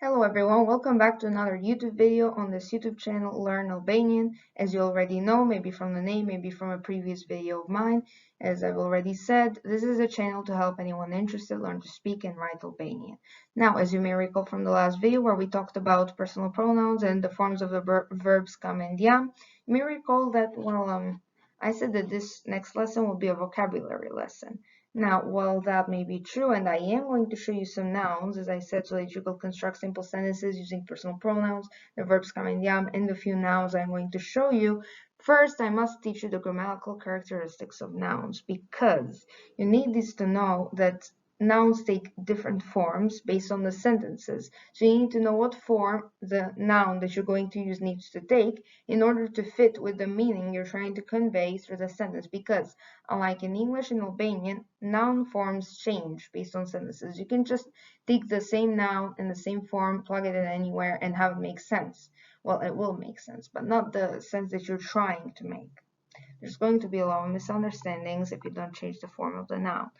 Hello everyone, welcome back to another YouTube video on this YouTube channel, Learn Albanian. As you already know, maybe from the name, maybe from a previous video of mine, as I've already said, this is a channel to help anyone interested learn to speak and write Albanian. Now, as you may recall from the last video where we talked about personal pronouns and the forms of the verbs come and jam, you may recall that, I said that this next lesson will be a vocabulary lesson. Now, while that may be true, and I am going to show you some nouns, as I said, so that you can construct simple sentences using personal pronouns, the verbs come in yam, and the few nouns I'm going to show you, first I must teach you the grammatical characteristics of nouns, because you need this to know that nouns take different forms based on the sentences. So you need to know what form the noun that you're going to use needs to take in order to fit with the meaning you're trying to convey through the sentence, because unlike in English and Albanian, noun forms change based on sentences. You can just take the same noun in the same form, plug it in anywhere, and have it make sense. Well, it will make sense, but not the sense that you're trying to make. There's going to be a lot of misunderstandings if you don't change the form of the noun.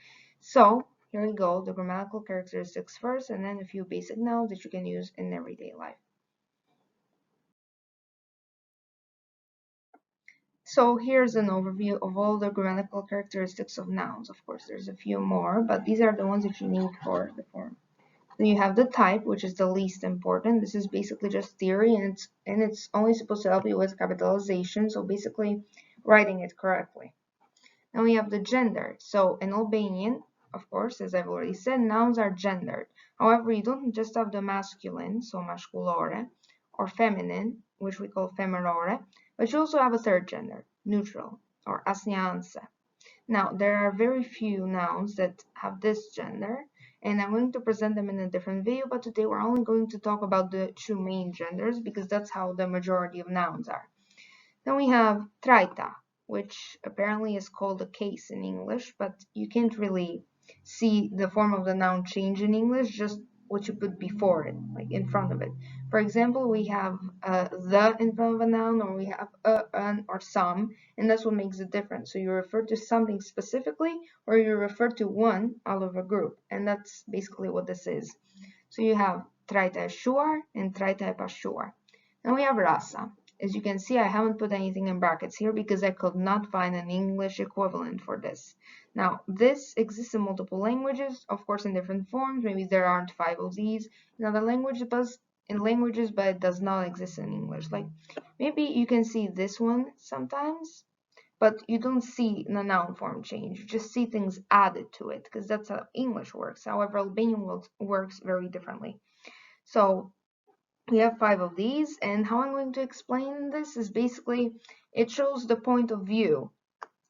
So, here we go, the grammatical characteristics first, and then a few basic nouns that you can use in everyday life. So here's an overview of all the grammatical characteristics of nouns. Of course, there's a few more, but these are the ones that you need for the form. Then you have the type, which is the least important. This is basically just theory, and it's only supposed to help you with capitalization, so basically writing it correctly. Then we have the gender. So in Albanian, of course, as I've already said, nouns are gendered. However, you don't just have the masculine, so masculore, or feminine, which we call femerore, but you also have a third gender, neutral, or asnjanse. Now, there are very few nouns that have this gender, and I'm going to present them in a different video, but today we're only going to talk about the two main genders because that's how the majority of nouns are. Then we have traita, which apparently is called a case in English, but you can't really see the form of the noun change in English, just what you put before it, like in front of it. For example, we have the in front of a noun, or we have an, or some, and that's what makes the difference. So you refer to something specifically, or you refer to one out of a group, and that's basically what this is. So you have traita e shuar and traita e pashuar. Then we have rasa. As you can see, I haven't put anything in brackets here because I could not find an English equivalent for this. Now, this exists in multiple languages, of course in different forms. Maybe there aren't 5 of these in other languages, but it does not exist in English. Like, maybe you can see this one sometimes, but you don't see the noun form change. You just see things added to it because that's how English works. However, Albanian works very differently. So we have 5 of these, and how I'm going to explain this is basically it shows the point of view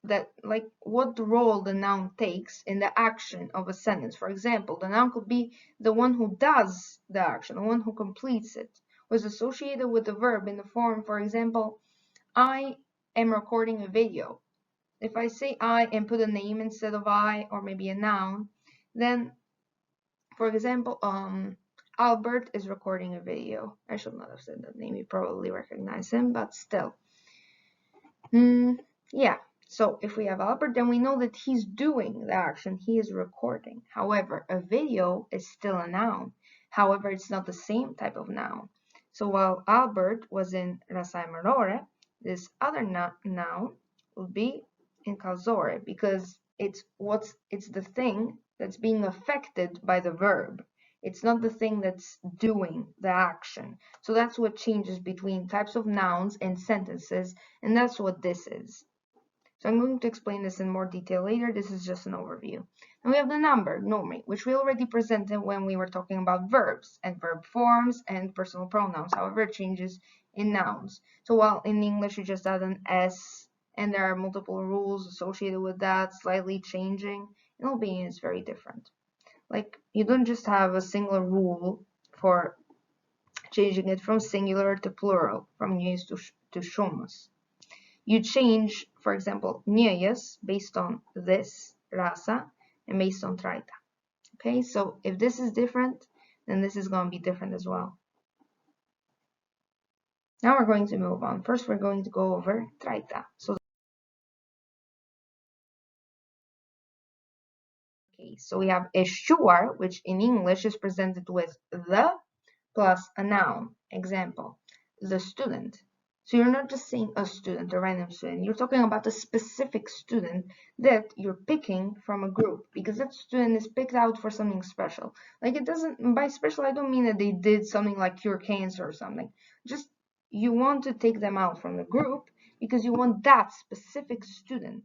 that, like, what role the noun takes in the action of a sentence. For example, the noun could be the one who does the action, the one who completes it, was associated with the verb in the form, for example, I am recording a video. If I say I and put a name instead of I, or maybe a noun, then, for example, Albert is recording a video. I should not have said that name. You probably recognize him, but still. Yeah. So if we have Albert, then we know that he's doing the action. He is recording. However, a video is still a noun. However, it's not the same type of noun. So while Albert was in Rasaimarore, this other noun would be in calzore because it's the thing that's being affected by the verb. It's not the thing that's doing the action. So that's what changes between types of nouns and sentences, and that's what this is. So I'm going to explain this in more detail later. This is just an overview. And we have the number, nome, which we already presented when we were talking about verbs and verb forms and personal pronouns. However, it changes in nouns. So while in English you just add an S, and there are multiple rules associated with that, slightly changing, in Albanian it's very different. Like, you don't just have a singular rule for changing it from singular to plural, from njës to shumës. You change, for example, njës based on this, rasa, and based on traita. Okay, so if this is different, then this is going to be different as well. Now we're going to move on. First, we're going to go over traita. So we have estuar, which in English is presented with the plus a noun. Example, the student. So you're not just saying a student, a random student. You're talking about a specific student that you're picking from a group because that student is picked out for something special. Like it doesn't, by special, I don't mean that they did something like cure cancer or something. Just you want to take them out from the group because you want that specific student.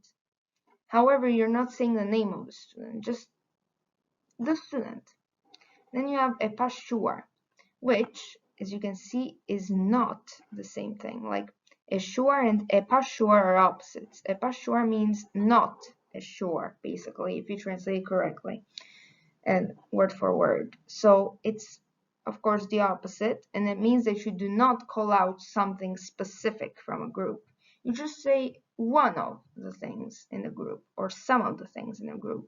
However, you're not saying the name of the student, just the student. Then you have a pashur, which, as you can see, is not the same thing. Like a shore and a pashur are opposites. A pashur means not a shore, basically, if you translate correctly and word for word. So it's, of course, the opposite, and it means that you do not call out something specific from a group. You just say one of the things in the group or some of the things in a group.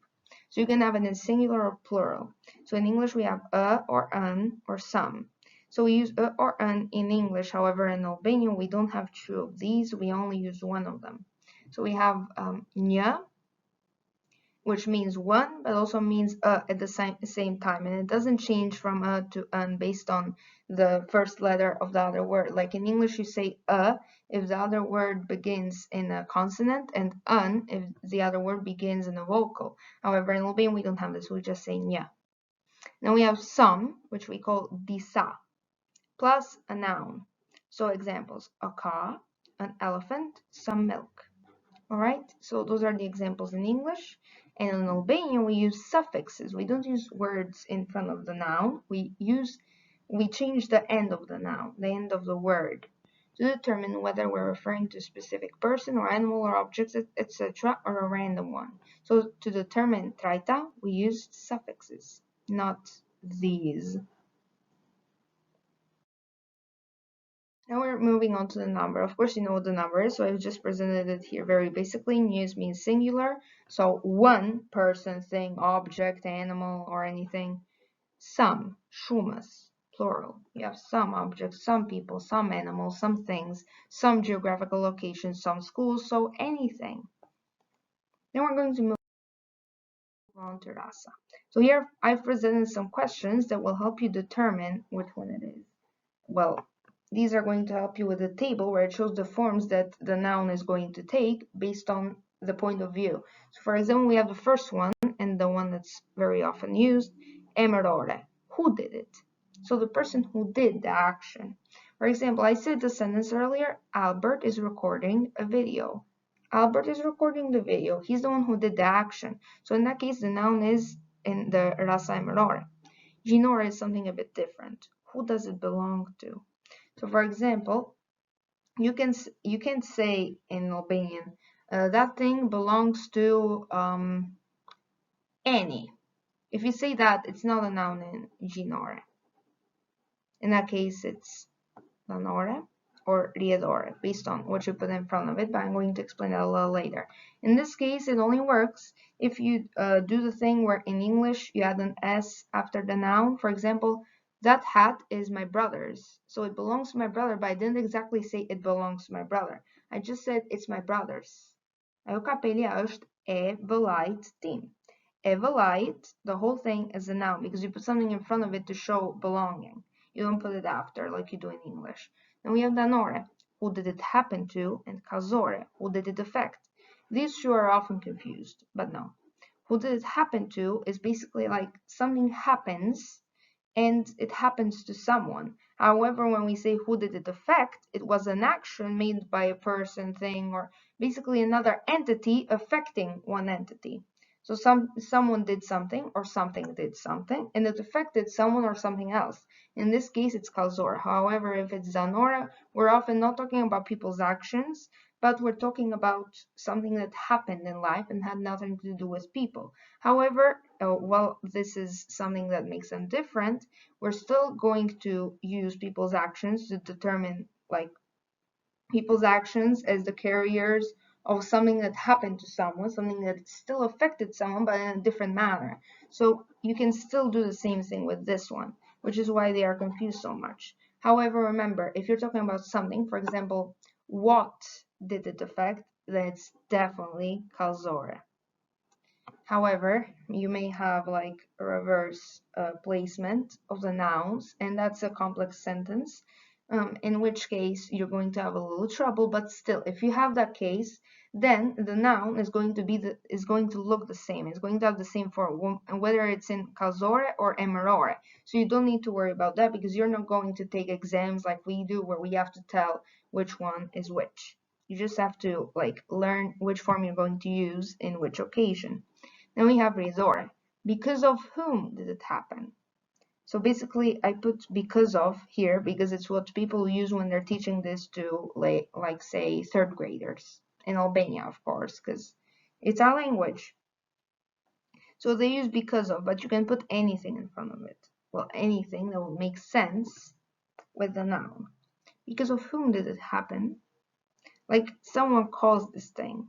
So you can have it in singular or plural. So in English we have a or an or some. So we use a or an in English. However, in Albanian we don't have two of these. We only use one of them. So we have një, which means one, but also means at the same time. And it doesn't change from to an based on the first letter of the other word. Like in English, you say if the other word begins in a consonant, and an if the other word begins in a vocal. However, in Albanian, we don't have this. We just say nya. Then we have some, which we call disa, plus a noun. So examples, a car, an elephant, some milk. All right, so those are the examples in English. And in Albanian, we use suffixes. We don't use words in front of the noun. We change the end of the noun, the end of the word, to determine whether we're referring to a specific person or animal or objects, etc., or a random one. So to determine traita, we use suffixes, not these. Now we're moving on to the number. Of course, you know what the number is, so I've just presented it here very basically. News means singular, so one person, thing, object, animal, or anything. Some, shumas, plural. You have some objects, some people, some animals, some things, some geographical locations, some schools, so anything. Then we're going to move on to rasa. So here I've presented some questions that will help you determine which one it is. Well, these are going to help you with a table where it shows the forms that the noun is going to take based on the point of view. So for example, we have the first one and the one that's very often used, emerore, who did it? So the person who did the action. For example, I said the sentence earlier, Albert is recording a video. Albert is recording the video. He's the one who did the action. So in that case, the noun is in the rasa emerore. Ginore is something a bit different. Who does it belong to? So for example, you can say in Albanian, that thing belongs to Annie. If you say that, it's not a noun in ginore. In that case, it's lanore or riedore, based on what you put in front of it, but I'm going to explain that a little later. In this case, it only works if you do the thing where in English you add an S after the noun. For example, that hat is my brother's, so it belongs to my brother, but I didn't exactly say it belongs to my brother. I just said it's my brother's. Ajo kapelja është e vëllait tim. E vëllait, the whole thing is a noun because you put something in front of it to show belonging. You don't put it after like you do in English. Then we have danore, who did it happen to, and causore, who did it affect. These two are often confused, but no. Who did it happen to is basically like something happens and it happens to someone. However, when we say who did it affect, it was an action made by a person, thing, or basically another entity affecting one entity. So someone did something or something did something, and it affected someone or something else. In this case, it's causor. However, if it's zanora, we're often not talking about people's actions, but we're talking about something that happened in life and had nothing to do with people. However, while this is something that makes them different, we're still going to use people's actions to determine like people's actions as the carriers of something that happened to someone, something that still affected someone, but in a different manner. So you can still do the same thing with this one, which is why they are confused so much. However, remember, if you're talking about something, for example, what did it affect, then it's definitely causore. However, you may have like a reverse placement of the nouns, and that's a complex sentence, in which case you're going to have a little trouble. But still, if you have that case, then the noun is going to look the same. It's going to have the same form, whether it's in causore or emerore. So you don't need to worry about that because you're not going to take exams like we do, where we have to tell which one is which. You just have to like learn which form you're going to use in which occasion. Then we have resort. Because of whom did it happen? So basically, I put because of here because it's what people use when they're teaching this to, like say, third graders in Albania, of course, because it's our language. So they use because of, but you can put anything in front of it. Well, anything that will make sense with the noun. Because of whom did it happen? Like someone caused this thing.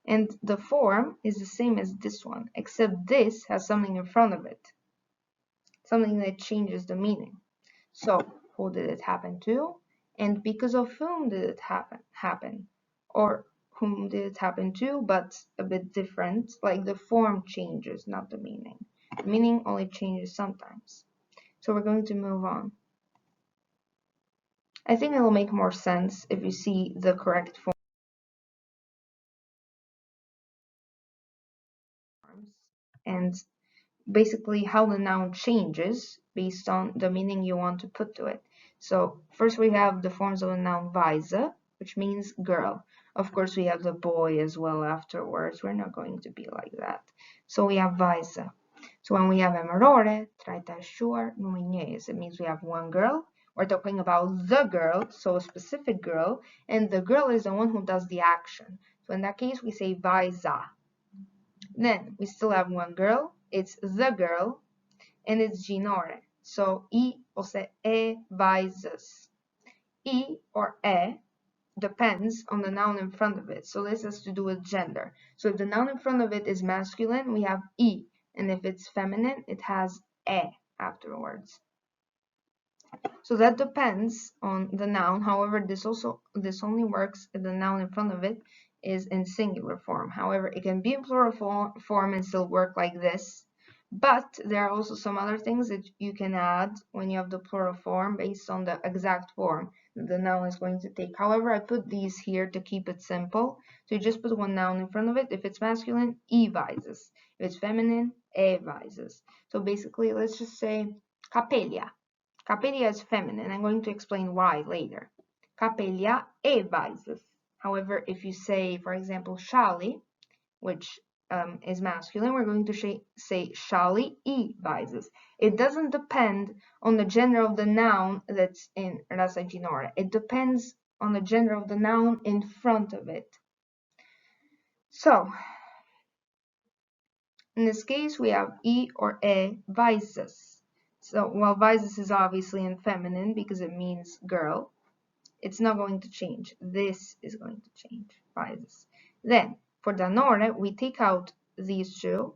And the form is the same as this one, except this has something in front of it, something that changes the meaning. So, who did it happen to? And because of whom did it happen? Or whom did it happen to, but a bit different, like the form changes, not the meaning. The meaning only changes sometimes. So we're going to move on. I think it will make more sense if you see the correct forms and basically how the noun changes based on the meaning you want to put to it. So first we have the forms of the noun weise, which means girl. Of course we have the boy as well afterwards. We're not going to be like that. So we have weise. So when we have emerore, traitascior numinhês, it means we have one girl. We're talking about the girl, so a specific girl, and the girl is the one who does the action. So in that case we say weisa. Then we still have one girl, it's the girl, and it's genore. So I ose e weises. I or e depends on the noun in front of it. So this has to do with gender. So if the noun in front of it is masculine, we have I, and if it's feminine, it has e afterwards. So that depends on the noun. However, this only works if the noun in front of it is in singular form. However, it can be in plural form and still work like this. But there are also some other things that you can add when you have the plural form based on the exact form that the noun is going to take. However, I put these here to keep it simple. So you just put one noun in front of it. If it's masculine, I weises. If it's feminine, e weises. So basically, let's just say capellia. Capellia is feminine. I'm going to explain why later. Capellia e weises. However, if you say, for example, scialli, which is masculine, we're going to say scialli I weises. It doesn't depend on the gender of the noun that's in rasa genore. It depends on the gender of the noun in front of it. So, in this case, we have I or e weises. So, while weises is obviously in feminine because it means girl, it's not going to change. This is going to change, weises. Then, for danore, we take out these two,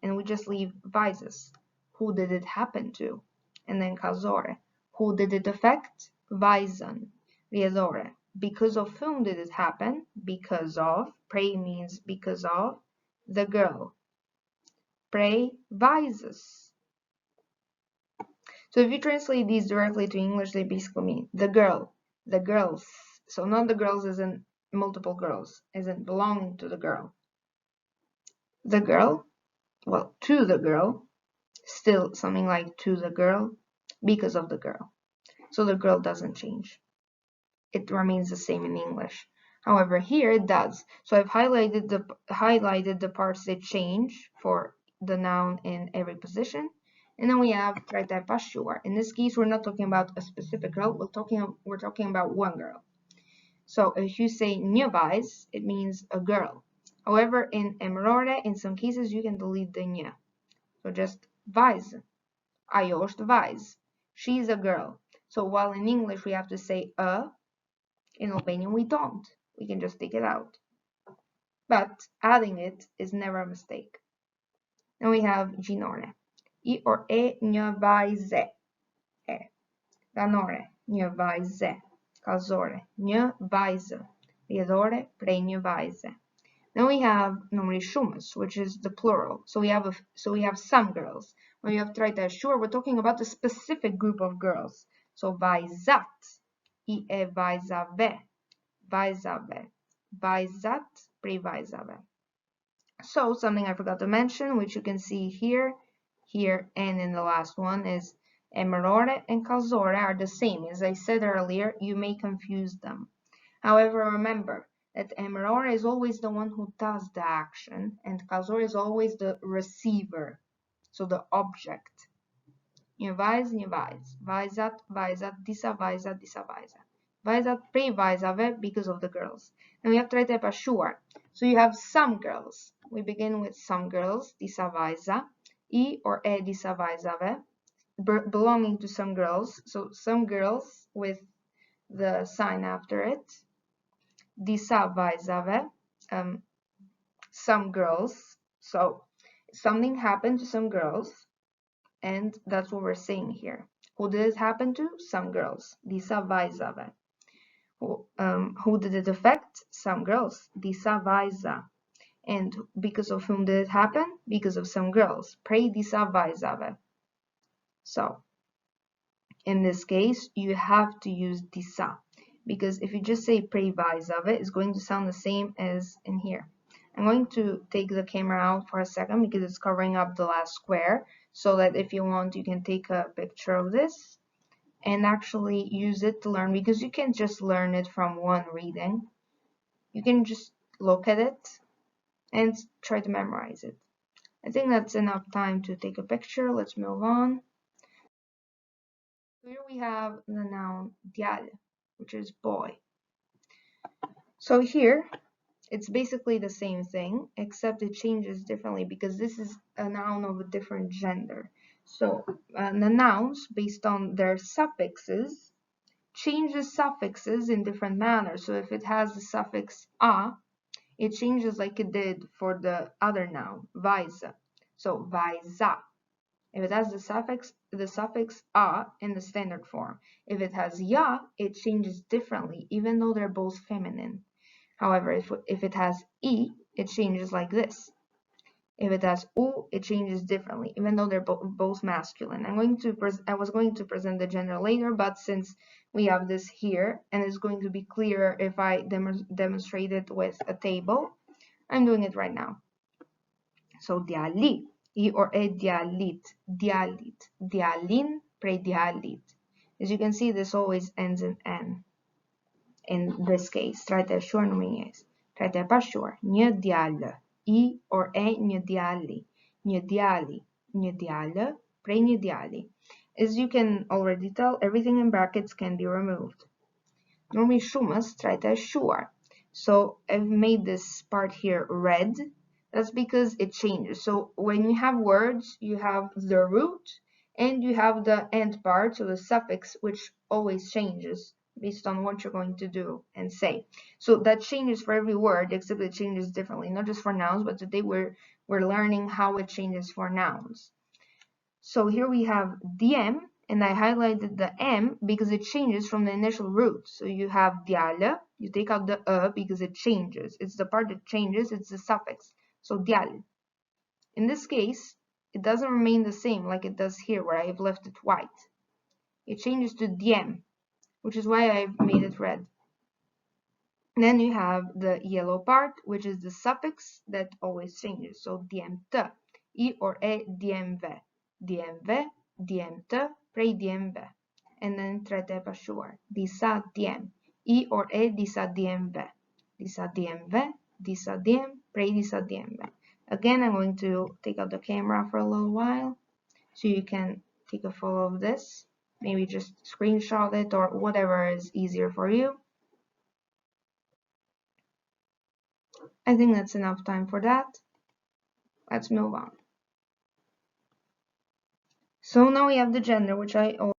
and we just leave weises. Who did it happen to? And then causore. Who did it affect? Weisen. Riesore. Because of whom did it happen? Because of. Pray means because of. The girl. Pray weises. So if you translate these directly to English, they basically mean the girl, the girls. So not the girls as in multiple girls, as in belonging to the girl. The girl, well, to the girl, still something like to the girl, because of the girl. So the girl doesn't change. It remains the same in English. However, here it does. So I've highlighted the parts that change for the noun in every position. And then we have traitascior. In this case, we're not talking about a specific girl. We're talking about one girl. So if you say nyvais, it means a girl. However, in emerore, in some cases, you can delete the ny. So just vais. Aiost vais. She's a girl. So while in English we have to say a, in Albanian we don't. We can just take it out. But adding it is never a mistake. Then we have ginore. I or e një vajze. E. Danore, një vajze. Calzore, një vajzë. Rjedhore, prej një vajze. Then we have numri shumas, which is the plural. So we have some girls. When you have traita sure, we're talking about a specific group of girls. So vaizat, e vaizave, vaizave, vaizat, pre vaizave. So something I forgot to mention, which you can see here, and in the last one is emerore and calzore are the same. As I said earlier, you may confuse them. However, remember that emerore is always the one who does the action, and calzore is always the receiver, so the object. Nie vais, vaizat, disa vaisa. Vaizat pre vaisave because of the girls. And we have trete pashur. So you have some girls. We begin with some girls, disa vaisa, I or e disa vaisave, belonging to some girls. So some girls with the sign after it. Disa vaisave, some girls. So something happened to some girls. And that's what we're saying here. Who did it happen to? Some girls. Disa vaizave. Who did it affect? Some girls. Disa vaiza. And because of whom did it happen? Because of some girls. Pre disa vaizave. So, in this case, you have to use disa. Because if you just say pre vaizave, it's going to sound the same as in here. I'm going to take the camera out for a second because it's covering up the last square, so that if you want, you can take a picture of this and actually use it to learn, because you can't just learn it from one reading. You can just look at it and try to memorize it. I think that's enough time to take a picture. Let's move on. Here we have the noun dial, which is boy. So here, it's basically the same thing, except it changes differently because this is a noun of a different gender. So the nouns, based on their suffixes, change the suffixes in different manners. So if it has the suffix a, it changes like it did for the other noun, vaisa. So vaisa. If it has the suffix a in the standard form. If it has ya, it changes differently, even though they're both feminine. However, if it has I, it changes like this. If it has U, it changes differently, even though they're both masculine. I was going to present the gender later, but since we have this here, and it's going to be clearer if I demonstrate it with a table, I'm doing it right now. So diali, I or e dialit, dialin, pre-dialit. As you can see, this always ends in N. In this case, trajte shur numri njës. Trajte pa shur, një djalë, I or e një djali, një djali, një djalë, prej një djali. As you can already tell, everything in brackets can be removed. Numri shumës, trajte shur. So I've made this part here red. That's because it changes. So when you have words, you have the root and you have the end part, so the suffix, which always changes based on what you're going to do and say. So that changes for every word, except it changes differently, not just for nouns, but today we're learning how it changes for nouns. So here we have dm, and I highlighted the m because it changes from the initial root. So you have diale, you take out the because it changes. It's the part that changes, it's the suffix. So dial. In this case, it doesn't remain the same like it does here where I've left it white. It changes to diem, which is why I've made it red. And then you have the yellow part, which is the suffix that always changes. So diemte, I or e diemve, diemve, diemte, pre diemve. And then trete pashur, disa diem, I or e disa diemve, disa diemve, disa diem, pre disa diemve. Again, I'm going to take out the camera for a little while so you can take a photo of this. Maybe just screenshot it or whatever is easier for you. I think that's enough time for that. Let's move on. So now we have the gender, which I already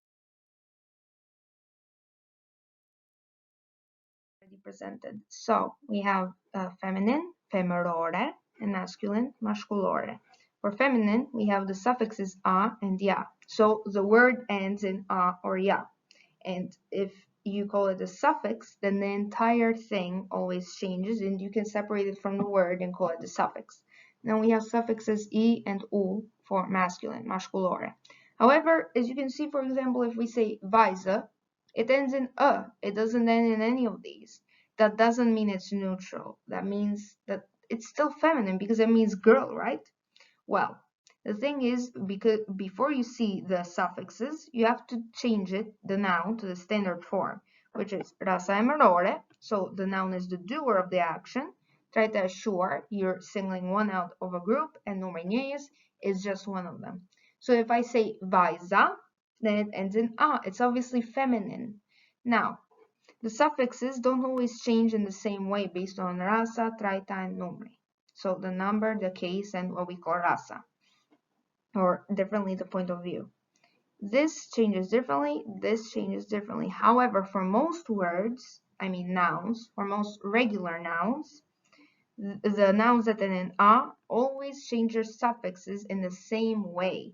presented. So we have feminine, femerore, and masculine, masculore. For feminine, we have the suffixes a and ya. So the word ends in a or ya. And if you call it a suffix, then the entire thing always changes, and you can separate it from the word and call it the suffix. Now we have suffixes e and u for masculine, masculore. However, as you can see, for example, if we say weise, it ends in it doesn't end in any of these. That doesn't mean it's neutral. That means that it's still feminine because it means girl, right? Well, the thing is, because before you see the suffixes, you have to change it, the noun, to the standard form, which is rasa emerore, so the noun is the doer of the action. Try to assure you're singling one out of a group, and nomeneus is just one of them. So if I say vaisa, then it ends in a. It's obviously feminine. Now, the suffixes don't always change in the same way based on rasa, traita, and numeri. So the number, the case, and what we call rasa, or differently the point of view. This changes differently, this changes differently. However, for most words, I mean nouns, for most regular nouns, the nouns that end in a always change their suffixes in the same way.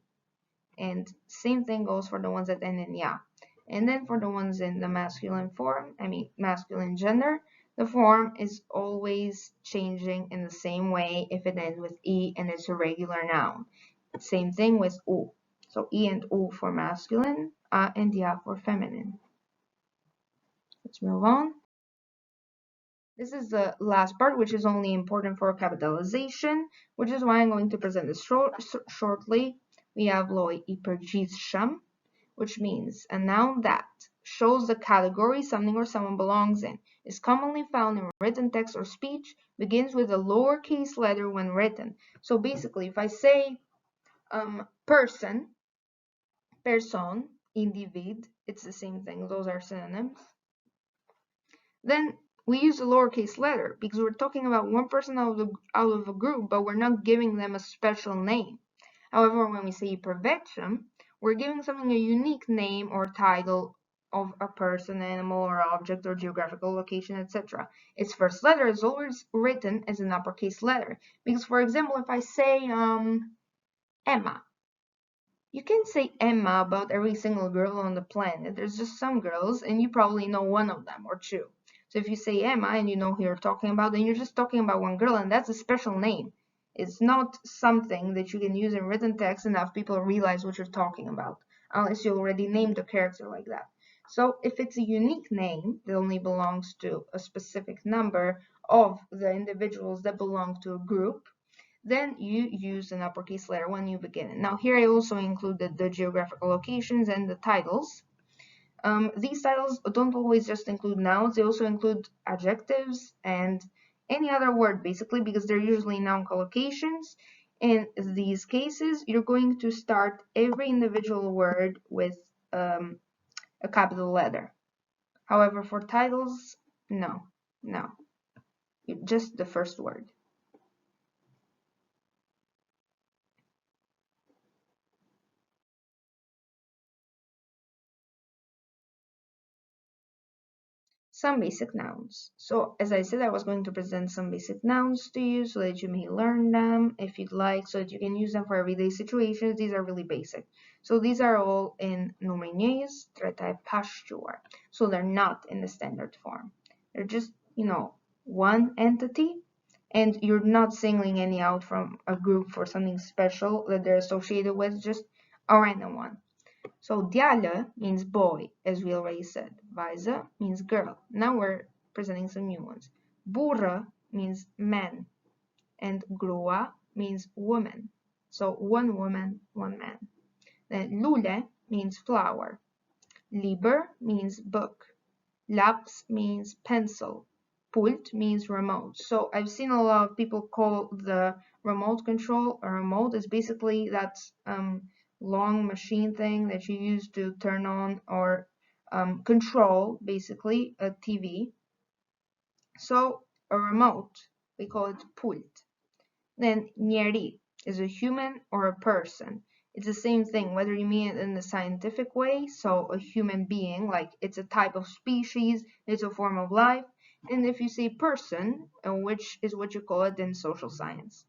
And same thing goes for the ones that end in ya. And then for the ones in the masculine form, I mean masculine gender, the form is always changing in the same way if it ends with e and it's a regular noun. Same thing with u. So e and u for masculine, a and ya for feminine. Let's move on. This is the last part, which is only important for capitalization, which is why I'm going to present this shortly. We have loi hypergisham, which means a noun that shows the category something or someone belongs in, is commonly found in written text or speech, begins with a lowercase letter when written. So basically, if I say person, person, individ, it's the same thing, those are synonyms, then we use a lowercase letter because we're talking about one person out of a group, but we're not giving them a special name. However, when we say perfection, we're giving something a unique name or title of a person, animal, or object, or geographical location, etc. Its first letter is always written as an uppercase letter. Because, for example, if I say Emma, you can say Emma about every single girl on the planet. There's just some girls, and you probably know one of them or two. So if you say Emma and you know who you're talking about, then you're just talking about one girl, and that's a special name. It's not something that you can use in written text and have people realize what you're talking about, unless you already named a character like that. So if it's a unique name that only belongs to a specific number of the individuals that belong to a group, then you use an uppercase letter when you begin it. Now here I also included the geographical locations and the titles. These titles don't always just include nouns, they also include adjectives and any other word basically, because they're usually noun collocations. In these cases, you're going to start every individual word with a capital letter. However, for titles, no, just the first word. Some basic nouns. So as I said, I was going to present some basic nouns to you so that you may learn them if you'd like, so that you can use them for everyday situations. These are really basic. So these are all in nomeneus, tretae pasture. So they're not in the standard form. They're just, one entity, and you're not singling any out from a group for something special that they're associated with, just a random one. So Diale means boy, as we already said. Weise means girl. Now we're presenting some new ones. Burra means man. And grua means woman. So one woman, one man. Then lule means flower. Liber means book. Laps means pencil. Pult means remote. So I've seen a lot of people call the remote control a remote. It's basically that long machine thing that you use to turn on or control basically a TV. So a remote, we call it pult. Then njeri is a human or a person. It's the same thing, whether you mean it in the scientific way, so a human being, like it's a type of species, it's a form of life, and if you say person, which is what you call it in social science.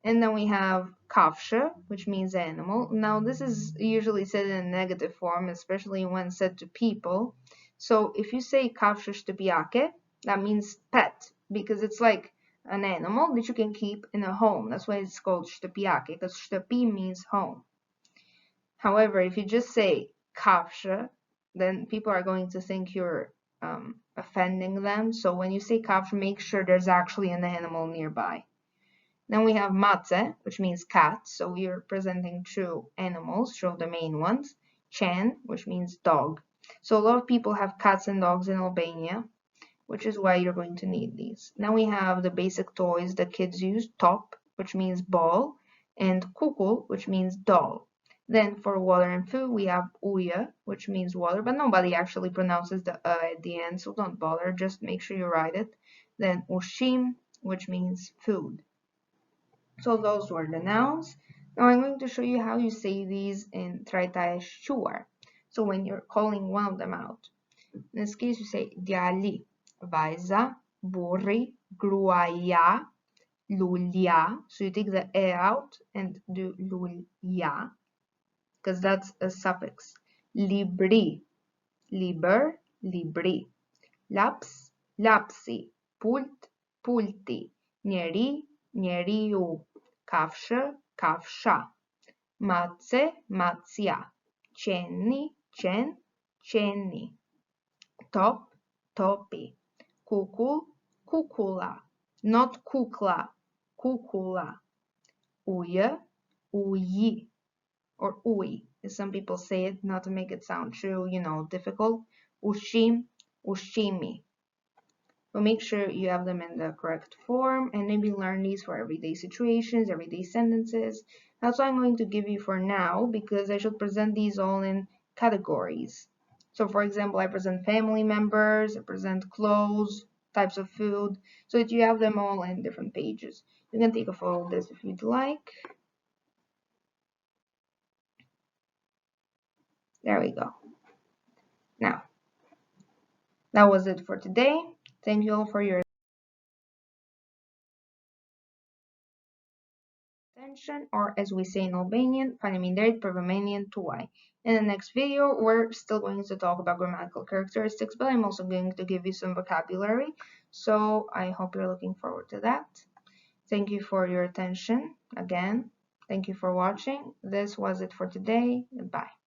And then we have kafshe, which means animal. Now, this is usually said in a negative form, especially when said to people. So if you say kafshe shtupiake, that means pet, because it's like an animal that you can keep in a home. That's why it's called shtupiake, because shtupi means home. However, if you just say kafshe, then people are going to think you're offending them. So when you say kafshe, make sure there's actually an animal nearby. Then we have matze, which means cat. So we are presenting two animals, two of the main ones. Chan, which means dog. So a lot of people have cats and dogs in Albania, which is why you're going to need these. Now we have the basic toys that kids use, top, which means ball, and kukul, which means doll. Then for water and food, we have uya, which means water, but nobody actually pronounces the at the end, so don't bother, just make sure you write it. Then ushim, which means food. So those were the nouns. Now I'm going to show you how you say these in Traitae sure. So when you're calling one of them out. In this case, you say djali, vajza, burri, gruaja, lulja. So you take the e out and do lulja, because that's a suffix. Libri, liber, libri. Laps, lapsi. Pult, pulti. Njeri, njeriu. Kafshë, kafsha. Matse, matsja. Qeni, qen, qeni. Top, topi. Kukull, kukula. Not kukla, kukula. Uje, uji. Or ui, as some people say it, not to make it sound too, difficult. Ushim, ushimi. So make sure you have them in the correct form and maybe learn these for everyday situations, everyday sentences. That's what I'm going to give you for now, because I should present these all in categories. So for example, I present family members, I present clothes, types of food, so that you have them all in different pages. You can take a photo of this if you'd like. There we go. Now, that was it for today. Thank you all for your attention, or as we say in Albanian, faleminderit për vëmendjen tuaj. In the next video, we're still going to talk about grammatical characteristics, but I'm also going to give you some vocabulary, so I hope you're looking forward to that. Thank you for your attention again. Thank you for watching. This was it for today. Goodbye.